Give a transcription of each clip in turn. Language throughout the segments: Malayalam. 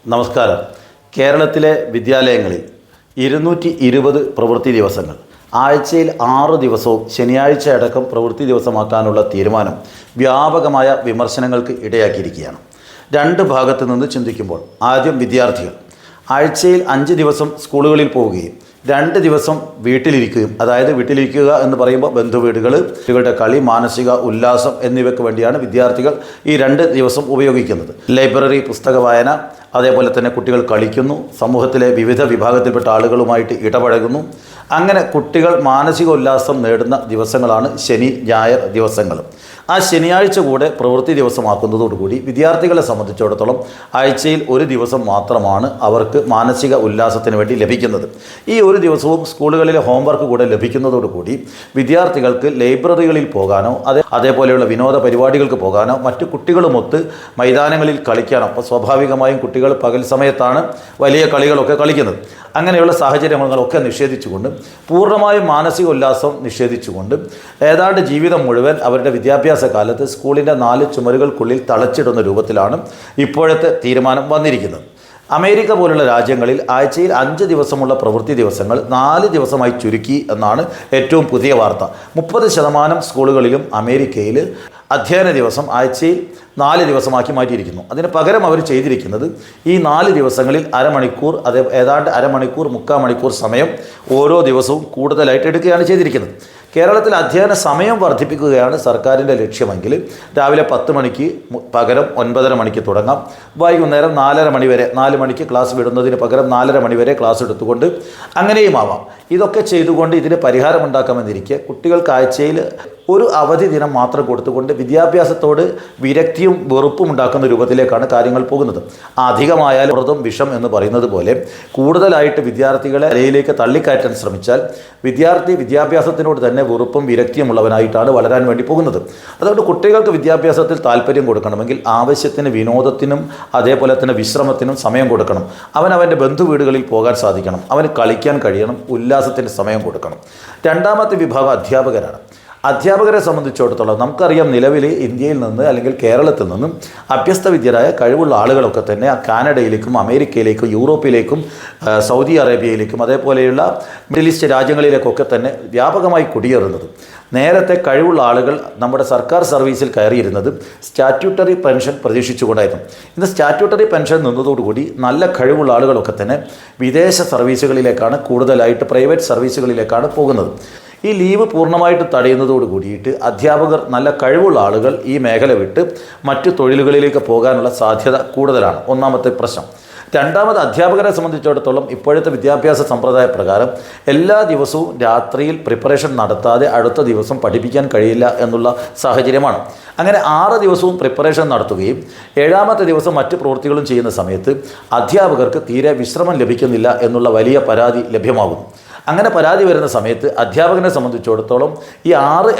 നമസ്കാരം. കേരളത്തിലെ വിദ്യാലയങ്ങളിൽ 220 പ്രവൃത്തി ദിവസങ്ങൾ, ആഴ്ചയിൽ 6 ദിവസവും ശനിയാഴ്ച അടക്കം പ്രവൃത്തി ദിവസമാക്കാനുള്ള തീരുമാനം വ്യാപകമായ വിമർശനങ്ങൾക്ക് ഇടയാക്കിയിരിക്കുകയാണ്. രണ്ട് ഭാഗത്തു നിന്ന് ചിന്തിക്കുമ്പോൾ, ആദ്യം വിദ്യാർത്ഥികൾ ആഴ്ചയിൽ 5 ദിവസം സ്കൂളുകളിൽ പോവുകയും 2 ദിവസം വീട്ടിലിരിക്കുകയും, അതായത് വീട്ടിലിരിക്കുക എന്ന് പറയുമ്പോൾ ബന്ധുവീടുകൾ, കുട്ടികളുടെ കളി, മാനസിക ഉല്ലാസം എന്നിവയ്ക്ക് വേണ്ടിയാണ് വിദ്യാർത്ഥികൾ ഈ 2 ദിവസം ഉപയോഗിക്കുന്നത്. ലൈബ്രറി, പുസ്തക വായന, അതേപോലെ തന്നെ കുട്ടികൾ കളിക്കുന്നു, സമൂഹത്തിലെ വിവിധ വിഭാഗത്തിൽപ്പെട്ട ആളുകളുമായിട്ട് ഇടപഴകുന്നു. അങ്ങനെ കുട്ടികൾ മാനസിക ഉല്ലാസം നേടുന്ന ദിവസങ്ങളാണ് ശനി, ഞായർ ദിവസങ്ങൾ. ആ ശനിയാഴ്ച കൂടെ പ്രവൃത്തി ദിവസമാക്കുന്നതോടുകൂടി വിദ്യാർത്ഥികളെ സംബന്ധിച്ചിടത്തോളം ആഴ്ചയിൽ 1 ദിവസം മാത്രമാണ് അവർക്ക് മാനസിക ഉല്ലാസത്തിന് വേണ്ടി ലഭിക്കുന്നത്. ഈ 1 ദിവസവും സ്കൂളുകളിലെ ഹോംവർക്ക് കൂടെ ലഭിക്കുന്നതോടുകൂടി വിദ്യാർത്ഥികൾക്ക് ലൈബ്രറികളിൽ പോകാനോ അതേപോലെയുള്ള വിനോദ പരിപാടികൾക്ക് പോകാനോ മറ്റു കുട്ടികളുമൊത്ത് മൈതാനങ്ങളിൽ കളിക്കാനോ, അപ്പോൾ സ്വാഭാവികമായും കുട്ടികൾ പകൽ സമയത്താണ് വലിയ കളികളൊക്കെ കളിക്കുന്നത്. അങ്ങനെയുള്ള സാഹചര്യങ്ങളൊക്കെ നിഷേധിച്ചുകൊണ്ട്, പൂർണ്ണമായും മാനസിക ഉല്ലാസം നിഷേധിച്ചുകൊണ്ട്, ഏതാണ്ട് ജീവിതം മുഴുവൻ അവരുടെ വിദ്യാഭ്യാസ കാലത്ത് സ്കൂളിൻ്റെ 4 ചുമരുകൾക്കുള്ളിൽ തളച്ചിടുന്ന രൂപത്തിലാണ് ഇപ്പോഴത്തെ തീരുമാനം വന്നിരിക്കുന്നത്. അമേരിക്ക പോലുള്ള രാജ്യങ്ങളിൽ ആഴ്ചയിൽ 5 ദിവസമുള്ള പ്രവൃത്തി ദിവസങ്ങൾ 4 ദിവസമായി ചുരുക്കി എന്നാണ് ഏറ്റവും പുതിയ വാർത്ത. 30% സ്കൂളുകളിലും അമേരിക്കയിൽ അധ്യയന ദിവസം ആഴ്ചയിൽ 4 ദിവസമാക്കി മാറ്റിയിരിക്കുന്നു. അതിന് പകരം അവർ ചെയ്തിരിക്കുന്നത് ഈ 4 ദിവസങ്ങളിൽ അരമണിക്കൂർ, ഏതാണ്ട് അരമണിക്കൂർ, 3/4 മണിക്കൂർ സമയം ഓരോ ദിവസവും കൂടുതലായിട്ട് എടുക്കുകയാണ് ചെയ്തിരിക്കുന്നത്. കേരളത്തിൽ അധ്യയന സമയം വർദ്ധിപ്പിക്കുകയാണ് സർക്കാരിൻ്റെ ലക്ഷ്യമെങ്കിൽ രാവിലെ 10 മണിക്ക് പകരം 9:30 മണിക്ക് തുടങ്ങാം. വൈകുന്നേരം 4:30 മണി വരെ, 4 മണിക്ക് ക്ലാസ് വിടുന്നതിന് പകരം 4:30 മണി വരെ ക്ലാസ് എടുത്തുകൊണ്ട് അങ്ങനെയും ആവാം. ഇതൊക്കെ ചെയ്തുകൊണ്ട് ഇതിന് പരിഹാരമുണ്ടാക്കാമെന്നിരിക്കെ കുട്ടികൾക്ക് ആഴ്ചയിൽ ഒരു അവധി ദിനം മാത്രം കൊടുത്തുകൊണ്ട് വിദ്യാഭ്യാസത്തോട് വിരക്തിയും വെറുപ്പും ഉണ്ടാക്കുന്ന രൂപത്തിലേക്കാണ് കാര്യങ്ങൾ പോകുന്നത്. അധികമായാലും വ്രതം വിഷം എന്ന് പറയുന്നത് പോലെ കൂടുതലായിട്ട് വിദ്യാർത്ഥികളെ അലയിലേക്ക് തള്ളിക്കയറ്റാൻ ശ്രമിച്ചാൽ വിദ്യാർത്ഥി വിദ്യാഭ്യാസത്തിനോട് തന്നെ വെറുപ്പും വിരക്തിയും ഉള്ളവനായിട്ടാണ് വളരാൻ വേണ്ടി പോകുന്നത്. അതുകൊണ്ട് കുട്ടികൾക്ക് വിദ്യാഭ്യാസത്തിൽ താല്പര്യം കൊടുക്കണമെങ്കിൽ ആവശ്യത്തിന് വിനോദത്തിനും അതേപോലെ തന്നെ വിശ്രമത്തിനും സമയം കൊടുക്കണം. അവൻ്റെ ബന്ധുവീടുകളിൽ പോകാൻ സാധിക്കണം, അവന് കളിക്കാൻ കഴിയണം, ഉല്ലാസത്തിന് സമയം കൊടുക്കണം. രണ്ടാമത്തെ വിഭാഗം അധ്യാപകരാണ്. അധ്യാപകരെ സംബന്ധിച്ചിടത്തോളം നമുക്കറിയാം, നിലവിൽ ഇന്ത്യയിൽ നിന്ന് അല്ലെങ്കിൽ കേരളത്തിൽ നിന്നും അഭ്യസ്തവിദ്യരായ കഴിവുള്ള ആളുകളൊക്കെ തന്നെ കാനഡയിലേക്കും അമേരിക്കയിലേക്കും യൂറോപ്പിലേക്കും സൗദി അറേബ്യയിലേക്കും അതേപോലെയുള്ള മിഡിൽ ഈസ്റ്റ് രാജ്യങ്ങളിലേക്കൊക്കെ തന്നെ വ്യാപകമായി കുടിയേറുന്നത്. നേരത്തെ കഴിവുള്ള ആളുകൾ നമ്മുടെ സർക്കാർ സർവീസിൽ കയറിയിരുന്നത് സ്റ്റാറ്റ്യൂട്ടറി പെൻഷൻ പ്രതീക്ഷിച്ചുകൊണ്ടായിരുന്നു. ഇന്ന് സ്റ്റാറ്റ്യൂട്ടറി പെൻഷൻ നിന്നതോടുകൂടി നല്ല കഴിവുള്ള ആളുകളൊക്കെ തന്നെ വിദേശ സർവീസുകളിലേക്കാണ്, കൂടുതലായിട്ട് പ്രൈവറ്റ് സർവീസുകളിലേക്കാണ് പോകുന്നത്. ഈ ലീവ് പൂർണ്ണമായിട്ട് തടയുന്നതോട് കൂടിയിട്ട് അധ്യാപകർ, നല്ല കഴിവുള്ള ആളുകൾ ഈ മേഖല വിട്ട് മറ്റു തൊഴിലുകളിലേക്ക് പോകാനുള്ള സാധ്യത കൂടുതലാണ്. ഒന്നാമത്തെ പ്രശ്നം. രണ്ടാമത്, അധ്യാപകരെ സംബന്ധിച്ചിടത്തോളം ഇപ്പോഴത്തെ വിദ്യാഭ്യാസ സമ്പ്രദായ പ്രകാരം എല്ലാ ദിവസവും രാത്രിയിൽ പ്രിപ്പറേഷൻ നടത്താതെ അടുത്ത ദിവസം പഠിപ്പിക്കാൻ കഴിയില്ല എന്നുള്ള സാഹചര്യമാണ്. അങ്ങനെ 6 ദിവസവും പ്രിപ്പറേഷൻ നടത്തുകയും 7ാമത്തെ ദിവസം മറ്റ് പ്രവൃത്തികളും ചെയ്യുന്ന സമയത്ത് അധ്യാപകർക്ക് തീരെ വിശ്രമം ലഭിക്കുന്നില്ല എന്നുള്ള വലിയ പരാതി ലഭ്യമാകുന്നു. അങ്ങനെ പരാതി വരുന്ന സമയത്ത് അധ്യാപകനെ സംബന്ധിച്ചിടത്തോളം ഈ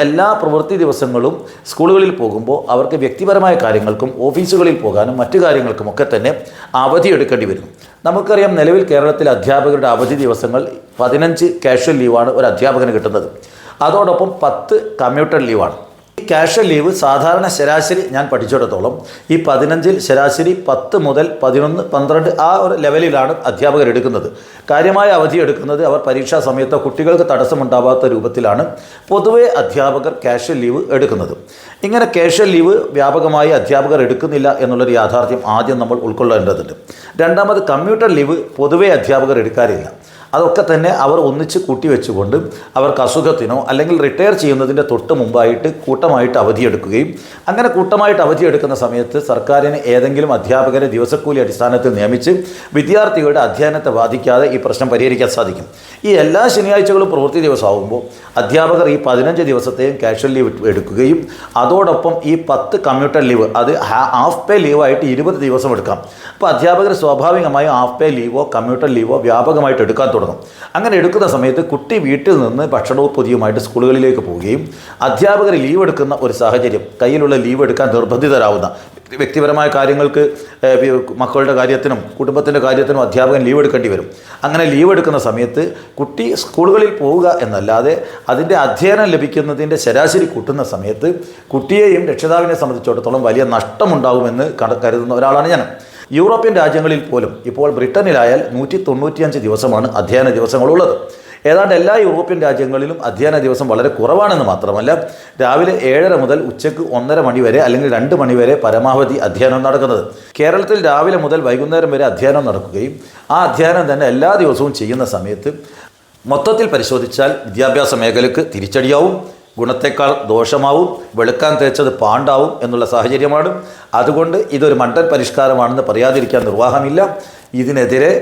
എല്ലാ പ്രവൃത്തി ദിവസങ്ങളും സ്കൂളുകളിൽ പോകുമ്പോൾ അവർക്ക് വ്യക്തിപരമായ കാര്യങ്ങൾക്കും ഓഫീസുകളിൽ പോകാനും മറ്റു കാര്യങ്ങൾക്കുമൊക്കെ തന്നെ അവധി എടുക്കേണ്ടി വരുന്നു. നമുക്കറിയാം, നിലവിൽ കേരളത്തിലെ അധ്യാപകരുടെ അവധി ദിവസങ്ങൾ 15 കാഷ്വൽ ലീവാണ് ഒരു അധ്യാപകന് കിട്ടുന്നത്. അതോടൊപ്പം 10 കമ്മ്യൂട്ടർ ലീവാണ്. ഈ കാഷ്വൽ ലീവ് സാധാരണ ശരാശരി ഞാൻ പഠിച്ചിടത്തോളം ഈ 15-ൽ ശരാശരി 10 മുതൽ 11, 12 ആ ഒരു ലെവലിലാണ് അധ്യാപകർ എടുക്കുന്നത്. കാര്യമായ അവധി എടുക്കുന്നത് അവർ പരീക്ഷാ സമയത്തോ കുട്ടികൾക്ക് തടസ്സമുണ്ടാവാത്ത രൂപത്തിലാണ് പൊതുവെ അധ്യാപകർ കാഷ്വൽ ലീവ് എടുക്കുന്നത്. ഇങ്ങനെ കാഷ്വൽ ലീവ് വ്യാപകമായി അധ്യാപകർ എടുക്കുന്നില്ല എന്നുള്ളൊരു യാഥാർത്ഥ്യം ആദ്യം നമ്മൾ ഉൾക്കൊള്ളേണ്ടതുണ്ട്. രണ്ടാമത്, കമ്മ്യൂട്ടർ ലീവ് പൊതുവെ അധ്യാപകർ എടുക്കാറില്ല. അതൊക്കെ തന്നെ അവർ ഒന്നിച്ച് കൂട്ടിവെച്ചുകൊണ്ട് അവർക്ക് അസുഖത്തിനോ അല്ലെങ്കിൽ റിട്ടയർ ചെയ്യുന്നതിൻ്റെ തൊട്ട് മുമ്പായിട്ട് കൂട്ടമായിട്ട് അവധിയെടുക്കുകയും, അങ്ങനെ കൂട്ടമായിട്ട് അവധിയെടുക്കുന്ന സമയത്ത് സർക്കാരിന് ഏതെങ്കിലും അധ്യാപകരെ ദിവസക്കൂലി അടിസ്ഥാനത്തിൽ നിയമിച്ച് വിദ്യാർത്ഥികളുടെ അധ്യയനത്തെ ബാധിക്കാതെ ഈ പ്രശ്നം പരിഹരിക്കാൻ സാധിക്കും. ഈ എല്ലാ ശനിയാഴ്ചകളും പ്രവൃത്തി ദിവസമാകുമ്പോൾ അധ്യാപകർ ഈ 15 ദിവസത്തെയും കാഷ്വൽ ലീവ് എടുക്കുകയും അതോടൊപ്പം ഈ 10 കമ്മ്യൂട്ടർ ലീവ്, അത് ഹാഫ് പേ ലീവായിട്ട് 20 ദിവസം എടുക്കാം. അപ്പോൾ അധ്യാപകർ സ്വാഭാവികമായും ഹാഫ് പേ ലീവോ കമ്മ്യൂട്ടർ ലീവോ വ്യാപകമായിട്ട് എടുക്കാൻ തുടങ്ങും. അങ്ങനെ എടുക്കുന്ന സമയത്ത് കുട്ടി വീട്ടിൽ നിന്ന് ഭക്ഷണവും പൊതിയുമായിട്ട് സ്കൂളുകളിലേക്ക് പോവുകയും അധ്യാപകർ ലീവ് എടുക്കുന്ന ഒരു സാഹചര്യം, കയ്യിലുള്ള ലീവ് എടുക്കാൻ നിർബന്ധിതരാകുന്ന, വ്യക്തിപരമായ കാര്യങ്ങൾക്ക്, മക്കളുടെ കാര്യത്തിനും കുടുംബത്തിൻ്റെ കാര്യത്തിനും അധ്യാപകൻ ലീവ് എടുക്കേണ്ടി വരും. അങ്ങനെ ലീവ് എടുക്കുന്ന സമയത്ത് കുട്ടി സ്കൂളുകളിൽ പോവുക എന്നല്ലാതെ അതിൻ്റെ അധ്യയനം ലഭിക്കുന്നതിൻ്റെ ശരാശരി കൂട്ടുന്ന സമയത്ത് കുട്ടിയെയും രക്ഷിതാവിനെ സംബന്ധിച്ചിടത്തോളം വലിയ നഷ്ടമുണ്ടാകുമെന്ന് കരുതുന്ന ഒരാളാണ് ഞാൻ. യൂറോപ്യൻ രാജ്യങ്ങളിൽ പോലും ഇപ്പോൾ ബ്രിട്ടനിലായാൽ 195 ദിവസമാണ് അധ്യയന ദിവസങ്ങളുള്ളത്. ഏതാണ്ട് എല്ലാ യൂറോപ്യൻ രാജ്യങ്ങളിലും അധ്യയന ദിവസം വളരെ കുറവാണെന്ന് മാത്രമല്ല, രാവിലെ 7:30 മുതൽ ഉച്ചയ്ക്ക് 1:30 മണി വരെ അല്ലെങ്കിൽ 2 മണി വരെ പരമാവധി അധ്യയനം നടക്കുന്നത്. കേരളത്തിൽ രാവിലെ മുതൽ വൈകുന്നേരം വരെ അധ്യയനം നടക്കുകയും ആ അധ്യയനം തന്നെ എല്ലാ ദിവസവും ചെയ്യുന്ന സമയത്ത് മൊത്തത്തിൽ പരിശോധിച്ചാൽ വിദ്യാഭ്യാസ മേഖലയ്ക്ക് തിരിച്ചടിയാവും, ഗുണത്തേക്കാൾ ദോഷമാവും, വെളുക്കാൻ തേച്ചത് പാണ്ടാവും എന്നുള്ള സാഹചര്യമാണ്. അതുകൊണ്ട് ഇതൊരു മണ്ടൻ പരിഷ്കാരമാണെന്ന് പറയാതിരിക്കാൻ നിർവാഹമില്ല. ഇതിനെതിരെ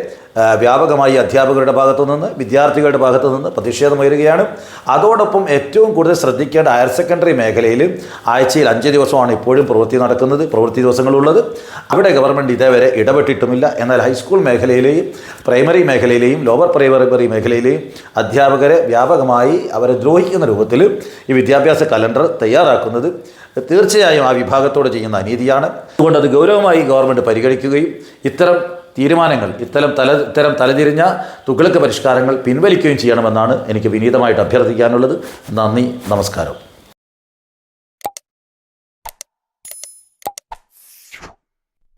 വ്യാപകമായി അധ്യാപകരുടെ ഭാഗത്തു നിന്ന്, വിദ്യാർത്ഥികളുടെ ഭാഗത്തു നിന്ന് പ്രതിഷേധമുയരുകയാണ്. അതോടൊപ്പം ഏറ്റവും കൂടുതൽ ശ്രദ്ധിക്കേണ്ട ഹയർ സെക്കൻഡറി മേഖലയിൽ ആഴ്ചയിൽ 5 ദിവസമാണ് ഇപ്പോഴും പ്രവൃത്തി ദിവസങ്ങളുള്ളത്. അവിടെ ഗവൺമെൻറ് ഇതേവരെ ഇടപെട്ടിട്ടുമില്ല. എന്നാൽ ഹൈസ്കൂൾ മേഖലയിലെയും പ്രൈമറി മേഖലയിലെയും ലോവർ പ്രൈമറി മേഖലയിലെയും അധ്യാപകരെ വ്യാപകമായി അവരെ ദ്രോഹിക്കുന്ന രൂപത്തിൽ ഈ വിദ്യാഭ്യാസ കലണ്ടർ തയ്യാറാക്കുന്നത് തീർച്ചയായും ആ വിഭാഗത്തോട് ചെയ്യുന്ന അനീതിയാണ്. അതുകൊണ്ട് അത് ഗൗരവമായി ഗവൺമെൻറ് പരിഗണിക്കുകയും ഇത്തരം തീരുമാനങ്ങൾ, ഇത്തരം തലതിരിഞ്ഞ തുഗ്ലക്ക് പരിഷ്കാരങ്ങൾ പിൻവലിക്കുകയും ചെയ്യണമെന്നാണ് എനിക്ക് വിനീതമായിട്ട് അഭ്യർത്ഥിക്കാനുള്ളത്. നന്ദി, നമസ്കാരം.